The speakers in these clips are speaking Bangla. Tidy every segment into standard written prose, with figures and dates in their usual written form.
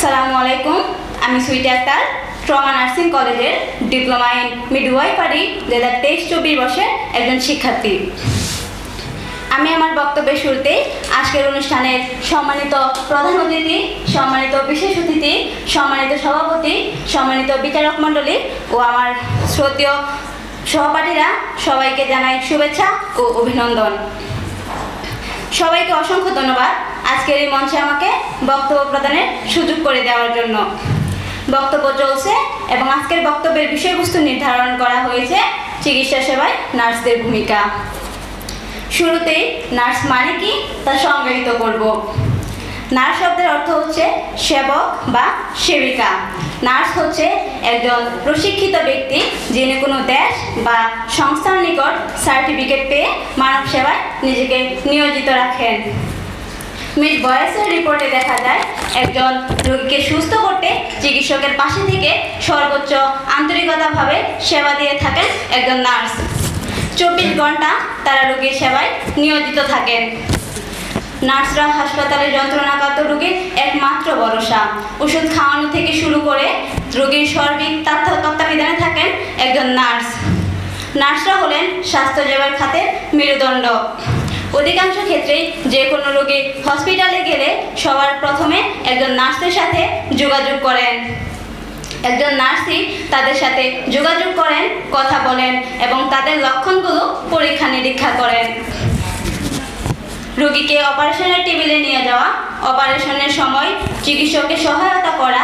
আসসালামু আলাইকুম। আমি সুইটি আক্তার, ট্রমা নার্সিং কলেজের ডিপ্লোমা ইন মিডওয়াইফারি 2023-24 বর্ষের একজন শিক্ষার্থী। আমি আমার বক্তব্যের শুরুতে আজকের অনুষ্ঠানের সম্মানিত প্রধান অতিথি, সম্মানিত বিশেষ অতিথি, সম্মানিত সভাপতি, সম্মানিত বিচারক মণ্ডলী ও আমার শ্রদ্ধেয় সহপাঠীরা সবাইকে জানাই শুভেচ্ছা ও অভিনন্দন। সবাইকে অসংখ্য ধন্যবাদ আজকের এই মঞ্চে আমাকে বক্তব্য প্রদানের সুযোগ করে দেওয়ার জন্য। বক্তব্য চলছে এবং আজকের বক্তব্যের বিষয়বস্তু নির্ধারণ করা হয়েছে চিকিৎসা সেবায় নার্সদের ভূমিকা। শুরুতেই নার্স মানে কি তা সংজ্ঞায়িত করব। নার্স শব্দের অর্থ হচ্ছে সেবক বা সেবিকা। নার্স হচ্ছে একজন প্রশিক্ষিত ব্যক্তি যিনি কোনো দেশ বা সংস্থার নিকট সার্টিফিকেট পেয়ে মানব সেবায় নিজেকে নিয়োজিত রাখেন। মিডওয়াইফারি রিপোর্টে দেখা যায় একজন রোগীকে সুস্থ করতে চিকিৎসকের পাশে থেকে সর্বোচ্চ আন্তরিকতাভাবে সেবা দিয়ে থাকেন একজন নার্স। 24 ঘন্টা তারা রোগীর সেবায় নিয়োজিত থাকেন। নার্সরা হাসপাতালে যন্ত্রণাকাতর রোগীর একমাত্র ভরসা। ওষুধ খাওয়ানো থেকে শুরু করে রোগীর সার্বিক তত্ত্বাবধানে থাকেন একজন নার্স। নার্সরা হলেন স্বাস্থ্যসেবার খাতে মেরুদণ্ড। অধিকাংশ ক্ষেত্রেই যে কোনো রোগী হসপিটালে গেলে সবার প্রথমে একজন নার্সের সাথে যোগাযোগ করেন। একজন নার্সই তাদের সাথে যোগাযোগ করেন, কথা বলেন এবং তাদের লক্ষণগুলো পরীক্ষা নিরীক্ষা করেন। রোগীকে অপারেশনের টেবিলে নিয়ে যাওয়া, অপারেশনের সময় চিকিৎসককে সহায়তা করা,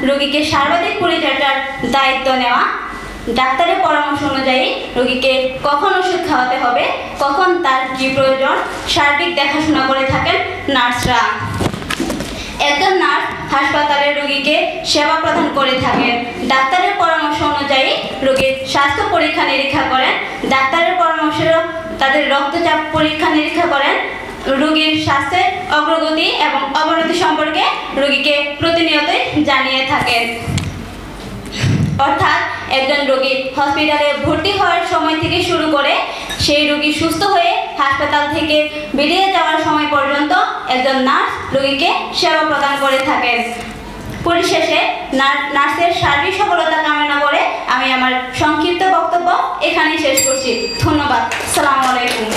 রোগীকে সর্বাধিক পরিচর্যার দায়িত্ব নেওয়া, ডাক্তারের পরামর্শ অনুযায়ী রোগীকে কখন ওষুধ খাওয়াতে হবে, কখন তার কী প্রয়োজন, সার্বিক দেখাশোনা করে থাকেন নার্সরা। একজন নার্স হাসপাতালের রোগীকে সেবা প্রদান করে থাকেন। ডাক্তারের পরামর্শ অনুযায়ী রোগীর স্বাস্থ্য পরীক্ষা নিরীক্ষা করেন। ডাক্তারের পরামর্শে তাদের রক্তচাপ পরীক্ষা নিরীক্ষা করেন। রোগীর স্বাস্থ্যের অগ্রগতি এবং অবনতি সম্পর্কে রোগীকে প্রতিনিয়তই জানিয়ে থাকেন। অর্থাৎ একজন রোগী হসপিটালে ভর্তি হওয়ার সময় থেকে শুরু করে সেই রোগী সুস্থ হয়ে হাসপাতাল থেকে বেরিয়ে যাওয়ার সময় পর্যন্ত একজন নার্স রোগীকে সেবা প্রদান করে থাকেন। পরিশেষে নার্সের সার্বিক সফলতা কামনা করে আমি আমার সংক্ষিপ্ত বক্তব্য এখানেই শেষ করছি। ধন্যবাদ। আসসালামু আলাইকুম।